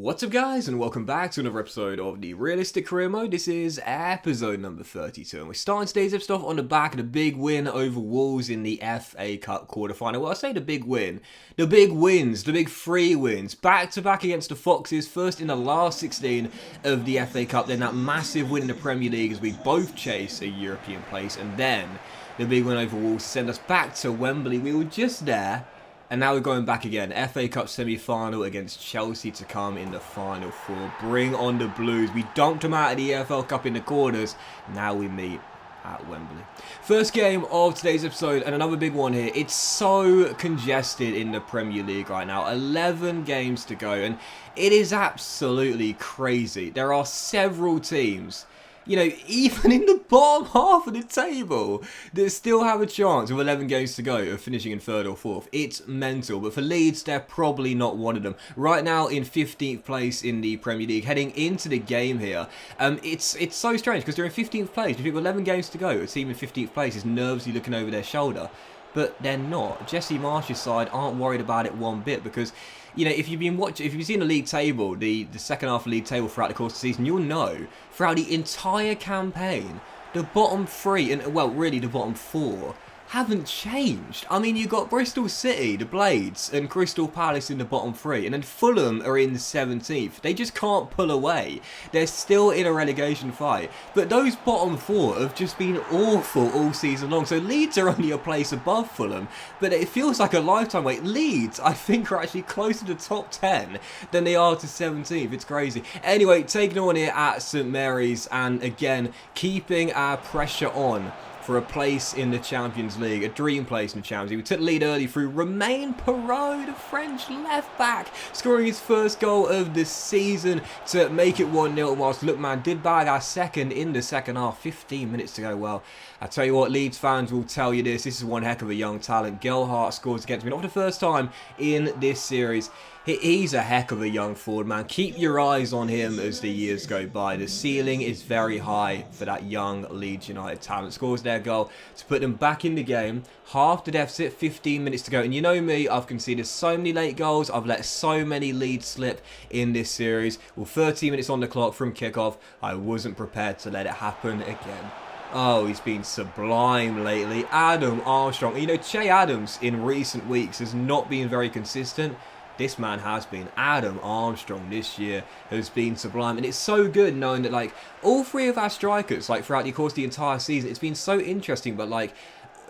What's up guys, and welcome back to another episode of the Realistic Career Mode. This is episode number 32 and we're starting today's episode off on the back of the big win over Wolves in the FA Cup quarter-final. Well, I say the big win, the big wins, the big three wins, back-to-back against the Foxes, first in the last 16 of the FA Cup, then that massive win in the Premier League as we both chase a European place, and then the big win over Wolves to send us back to Wembley. We were just there. And now we're going back again. FA Cup semi-final against Chelsea to come in the final four. Bring on the Blues. We dunked them out of the EFL Cup in the quarters. Now we meet at Wembley. First game of today's episode, and another big one here. It's so congested in the Premier League right now. 11 games to go, and it is absolutely crazy. There are several teams, you know, even in the bottom half of the table, that still have a chance with 11 games to go of finishing in third or fourth. It's mental, but for Leeds, they're probably not one of them. Right now in 15th place in the Premier League, heading into the game here, it's so strange because they're in 15th place. If you've got 11 games to go, a team in 15th place is nervously looking over their shoulder. But they're not. Jesse Marsh's side aren't worried about it one bit because, you know, if you've seen the league table, the second half of the league table throughout the course of the season, you'll know throughout the entire campaign, the bottom three, and well, really the bottom four, haven't changed. I mean, you've got Bristol City, the Blades, and Crystal Palace in the bottom three, and then Fulham are in the 17th. They just can't pull away. They're still in a relegation fight. But those bottom four have just been awful all season long. So Leeds are only a place above Fulham, but it feels like a lifetime wait. Leeds, I think, are actually closer to top 10 than they are to 17th. It's crazy. Anyway, taking on here at St Mary's, and again, keeping our pressure on for a place in the Champions League, a dream place in the Champions League. We took the lead early through Romain Perraud, the French left-back, scoring his first goal of the season to make it 1-0, whilst Lookman did bag our second in the second half. 15 minutes to go. Well, I tell you what, Leeds fans will tell you this is one heck of a young talent. Gelhardt scores against me, not for the first time in this series. He's a heck of a young forward, man. Keep your eyes on him as the years go by. The ceiling is very high for that young Leeds United talent. Scores their goal to put them back in the game. Half the deficit, 15 minutes to go. And you know me, I've conceded so many late goals. I've let so many leads slip in this series. Well, 13 minutes on the clock from kickoff. I wasn't prepared to let it happen again. Oh, he's been sublime lately. Adam Armstrong. You know, Che Adams in recent weeks has not been very consistent. This man has been. Adam Armstrong this year has been sublime. And it's so good knowing that, like, all three of our strikers, like, throughout the course of the entire season, it's been so interesting. But, like,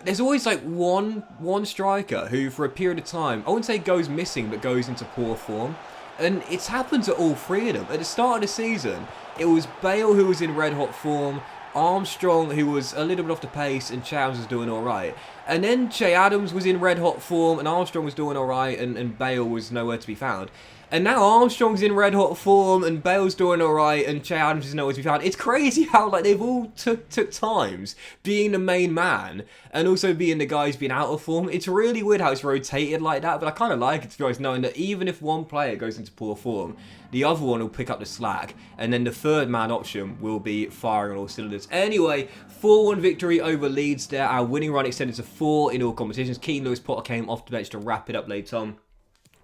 there's always, like, one striker who, for a period of time, I wouldn't say goes missing, but goes into poor form. And it's happened to all three of them. At the start of the season, it was Bale who was in red-hot form, Armstrong, who was a little bit off the pace, and Chowes was doing alright. And then Che Adams was in red-hot form, and Armstrong was doing alright, and Bale was nowhere to be found. And now Armstrong's in red-hot form, and Bale's doing alright, and Che Adams is nowhere to be found. It's crazy how, like, they've all took times being the main man, and also being the guy who's been out of form. It's really weird how it's rotated like that, but I kind of like it, to be honest, knowing that even if one player goes into poor form, the other one will pick up the slack, and then the third man option will be firing on all cylinders. Anyway, 4-1 victory over Leeds there. Our winning run extended to 4 in all competitions. Keane Lewis-Potter came off the bench to wrap it up later on.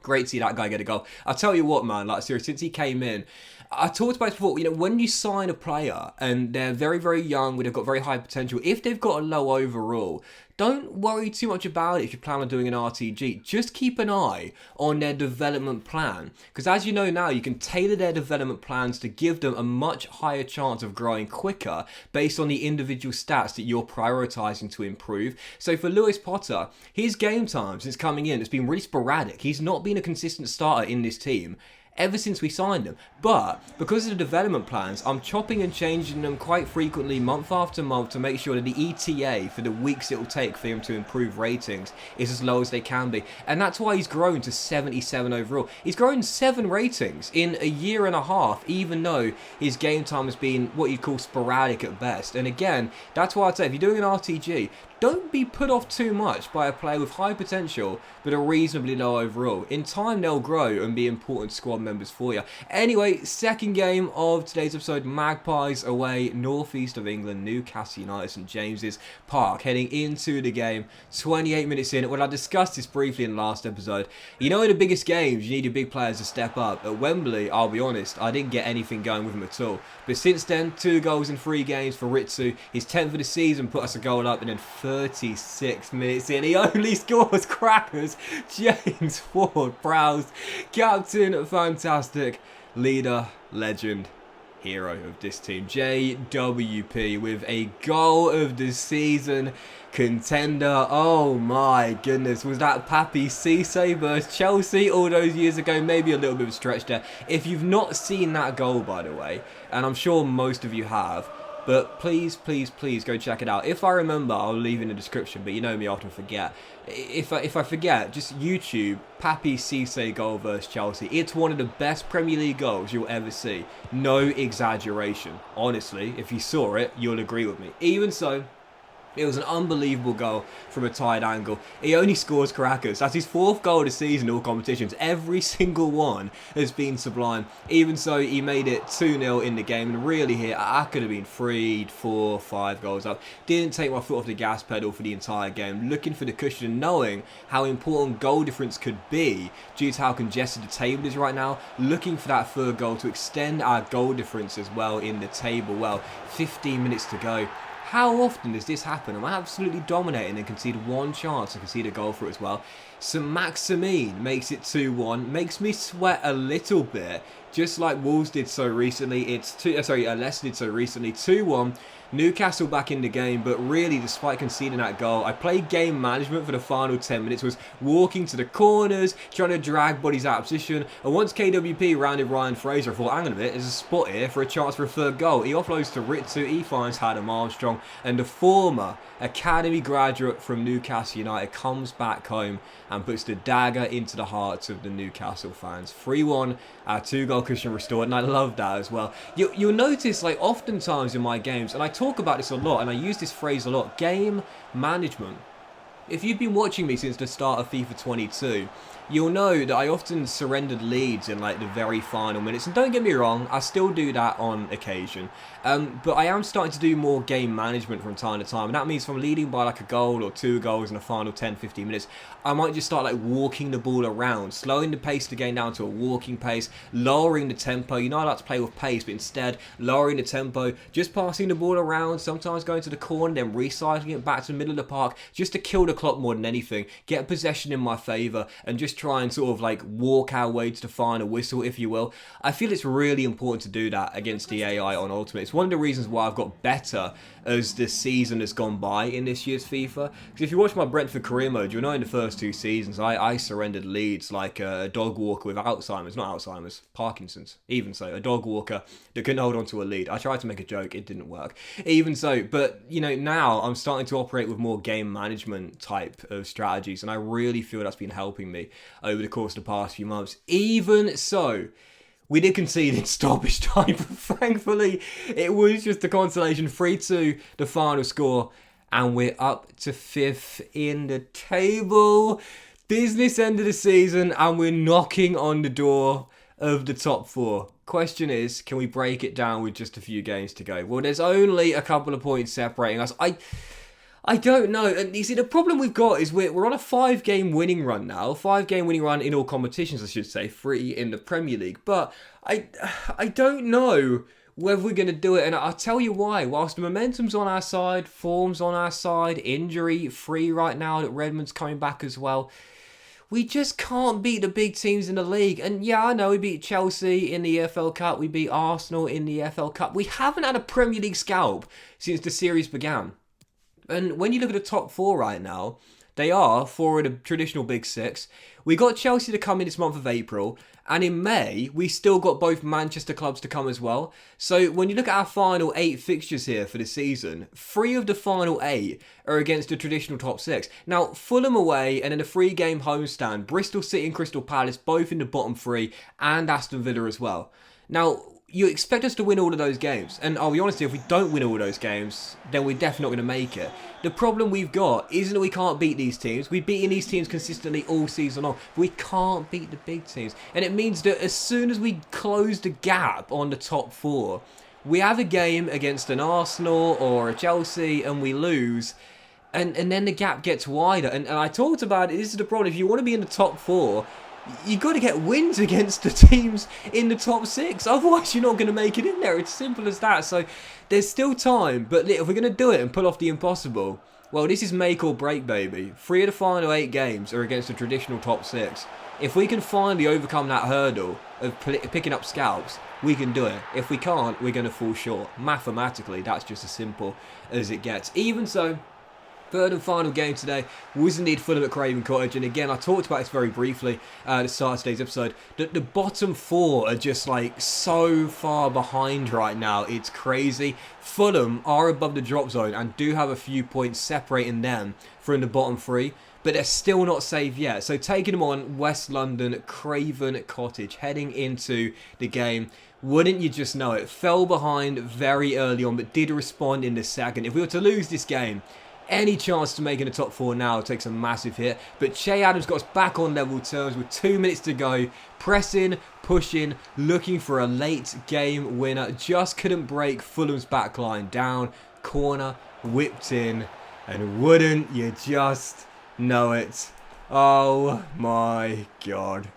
Great to see that guy get a goal. I'll tell you what, man, like, seriously, since he came in, I talked about it before, you know, when you sign a player and they're very, very young, they've got very high potential, if they've got a low overall, don't worry too much about it if you plan on doing an RTG. Just keep an eye on their development plan. Because as you know now, you can tailor their development plans to give them a much higher chance of growing quicker based on the individual stats that you're prioritising to improve. So for Lewis Potter, his game time since coming in has been really sporadic. He's not been a consistent starter in this team ever since we signed him. But because of the development plans, I'm chopping and changing them quite frequently month after month to make sure that the ETA for the weeks it will take for him to improve ratings is as low as they can be. And that's why he's grown to 77 overall. He's grown 7 ratings in a year and a half, even though his game time has been what you'd call sporadic at best. And again, that's why I'd say if you're doing an RTG, don't be put off too much by a player with high potential but a reasonably low overall. In time, they'll grow and be important squad members for you. Anyway, second game of today's episode, Magpies away, northeast of England, Newcastle United, St James's Park, heading into the game, 28 minutes in. Well, I discussed this briefly in the last episode. You know, in the biggest games, you need your big players to step up. At Wembley, I'll be honest, I didn't get anything going with him at all. But since then, 2 goals in 3 games for Ritsu. His 10th of the season, put us a goal up, and then 36 minutes in, he only scores crackers. James Ward-Prowse, captain, fantastic, leader, legend, hero of this team. JWP with a goal of the season, contender. Oh my goodness, was that Papi Cisse versus Chelsea all those years ago? Maybe a little bit of a stretch there. If you've not seen that goal, by the way, and I'm sure most of you have, but please, please, please go check it out. If I remember, I'll leave in the description, but you know me, I often forget. If I forget, just YouTube, Papi Cisse goal versus Chelsea. It's one of the best Premier League goals you'll ever see. No exaggeration. Honestly, if you saw it, you'll agree with me. Even so, it was an unbelievable goal from a tight angle. He only scores crackers. That's his 4th goal of the season in all competitions. Every single one has been sublime. Even so, he made it 2-0 in the game. And really here, I could have been 3, 4, 5 goals up. Didn't take my foot off the gas pedal for the entire game. Looking for the cushion and knowing how important goal difference could be due to how congested the table is right now. Looking for that 3rd goal to extend our goal difference as well in the table. Well, 15 minutes to go. How often does this happen? I'm absolutely dominating and concede 1 chance and concede a goal for it as well. St Maximin makes it 2-1. Makes me sweat a little bit, just like Wolves did so recently. Leicester did so recently. 2-1. Newcastle back in the game, but really, despite conceding that goal, I played game management for the final 10 minutes, was walking to the corners, trying to drag bodies out of position, and once KWP rounded Ryan Fraser, I thought, hang on a minute, there's a spot here for a chance for a 3rd goal. He offloads to Ritsu, he finds Adam Armstrong, and the former academy graduate from Newcastle United comes back home and puts the dagger into the hearts of the Newcastle fans. 3-1, our 2-goal cushion restored, and I love that as well. You'll notice, like, oftentimes in my games, and I talk about this a lot, and I use this phrase a lot, game management. If you've been watching me since the start of FIFA 22, you'll know that I often surrendered leads in like the very final minutes. And don't get me wrong, I still do that on occasion. But I am starting to do more game management from time to time. And that means if I'm leading by like a goal or 2 goals in the final 10-15 minutes, I might just start like walking the ball around, slowing the pace of the game down to a walking pace, lowering the tempo. You know I like to play with pace, but instead lowering the tempo, just passing the ball around, sometimes going to the corner, then recycling it back to the middle of the park, just to kill the clock more than anything, get possession in my favour, and just try and sort of like walk our way to the final whistle, if you will. I feel it's really important to do that against the AI on Ultimate. It's one of the reasons why I've got better as the season has gone by in this year's FIFA. Because if you watch my Brentford career mode, you'll know in the first 2 seasons I surrendered leads like a dog walker with Alzheimer's, not Alzheimer's, Parkinson's. Even so, a dog walker that couldn't hold on to a lead. I tried to make a joke, it didn't work. Even so, but you know, now I'm starting to operate with more game management type of strategies, and I really feel that's been helping me over the course of the past few months. Even so, we did concede in stoppage time, but thankfully it was just a consolation. 3-2, the final score, and we're up to 5th in the table. Business end of the season, and we're knocking on the door of the top 4. Question is, can we break it down with just a few games to go? Well, there's only a couple of points separating us. I don't know. And you see, the problem we've got is we're on a 5-game winning run now. 5-game winning run in all competitions, I should say. 3 in the Premier League. But I don't know whether we're going to do it. And I'll tell you why. Whilst the momentum's on our side, form's on our side, injury free right now, that Redmond's coming back as well, we just can't beat the big teams in the league. And yeah, I know we beat Chelsea in the EFL Cup. We beat Arsenal in the EFL Cup. We haven't had a Premier League scalp since the series began. And when you look at the top 4 right now, they are 4 of the traditional big 6. We got Chelsea to come in this month of April, and in May, we still got both Manchester clubs to come as well. So when you look at our final 8 fixtures here for the season, 3 of the final 8 are against the traditional top 6. Now, Fulham away and in a 3-game homestand, Bristol City and Crystal Palace both in the bottom 3, and Aston Villa as well. Now, you expect us to win all of those games. And I'll be honest, if we don't win all those games, then we're definitely not going to make it. The problem we've got isn't that we can't beat these teams. We've beaten these teams consistently all season long. But we can't beat the big teams. And it means that as soon as we close the gap on the top 4, we have a game against an Arsenal or a Chelsea and we lose. And then the gap gets wider. And I talked about it. This is the problem. If you want to be in the top 4, you got to get wins against the teams in the top 6. Otherwise, you're not going to make it in there. It's simple as that. So there's still time. But if we're going to do it and pull off the impossible, well, this is make or break, baby. 3 of the final 8 games are against the traditional top 6. If we can finally overcome that hurdle of picking up scalps, we can do it. If we can't, we're going to fall short. Mathematically, that's just as simple as it gets. Even so, third and final game today was indeed Fulham at Craven Cottage, and again, I talked about this very briefly at the start of today's episode. The bottom 4 are just like so far behind right now, it's crazy. Fulham are above the drop zone and do have a few points separating them from the bottom 3, but they're still not safe yet. So taking them on West London, Craven Cottage, heading into the game. Wouldn't you just know it? Fell behind very early on, but did respond in the second. If we were to lose this game, any chance to making the top 4 now takes a massive hit. But Che Adams got us back on level terms with 2 minutes to go. Pressing, pushing, looking for a late game winner. Just couldn't break Fulham's backline down. Corner, whipped in. And wouldn't you just know it? Oh my God.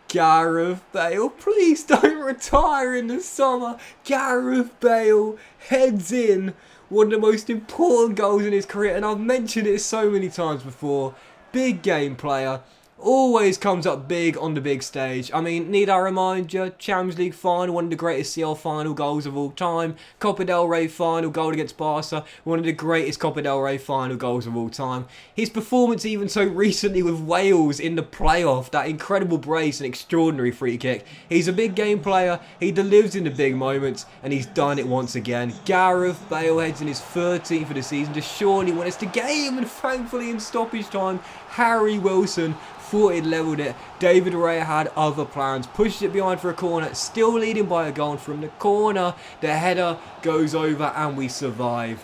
Gareth Bale, please don't retire in the summer. Gareth Bale heads in one of the most important goals in his career, and I've mentioned it so many times before. Big game player, always comes up big on the big stage. I mean, need I remind you, Champions League final, one of the greatest CL final goals of all time. Copa del Rey final goal against Barca, one of the greatest Copa del Rey final goals of all time. His performance even so recently with Wales in the playoff, that incredible brace and extraordinary free kick. He's a big game player, he delivers in the big moments, and he's done it once again. Gareth Bale heads in his 13th of the season to surely win us the game, and thankfully in stoppage time, Harry Wilson thought he'd levelled it. David Raya had other plans, pushed it behind for a corner, still leading by a goal from the corner. The header goes over and we survive.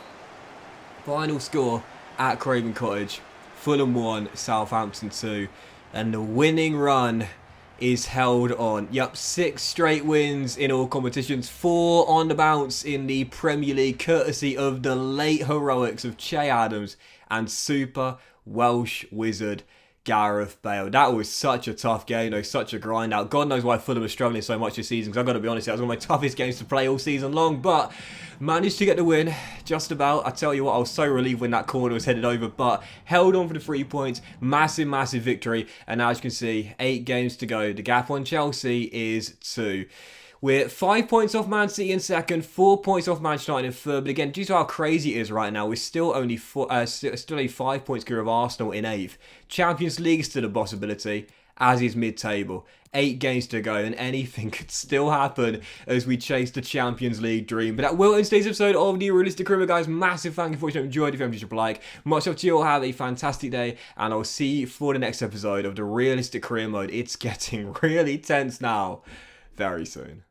Final score at Craven Cottage, Fulham 1, Southampton 2, and the winning run is held on. Yup, 6 straight wins in all competitions, 4 on the bounce in the Premier League, courtesy of the late heroics of Che Adams and super Welsh wizard Gareth Bale. That was such a tough game though, such a grind out. God knows why Fulham was struggling so much this season, because I've got to be honest, that was one of my toughest games to play all season long, but managed to get the win, just about. I tell you what, I was so relieved when that corner was headed over, but held on for the 3 points. Massive victory, and as you can see, 8 games to go. The gap on Chelsea is 2. We're 5 points off Man City in second, 4 points off Manchester United in third. But again, due to how crazy it is right now, we're still only 5 points clear of Arsenal in 8th. Champions League still a possibility, as is mid-table. 8 games to go, and anything could still happen as we chase the Champions League dream. But that will end today's episode of the Realistic Career, guys. Massive thank you for watching. Enjoyed. If you haven't, like. Much love to you all. Have a fantastic day, and I'll see you for the next episode of the Realistic Career Mode. It's getting really tense now. Very soon.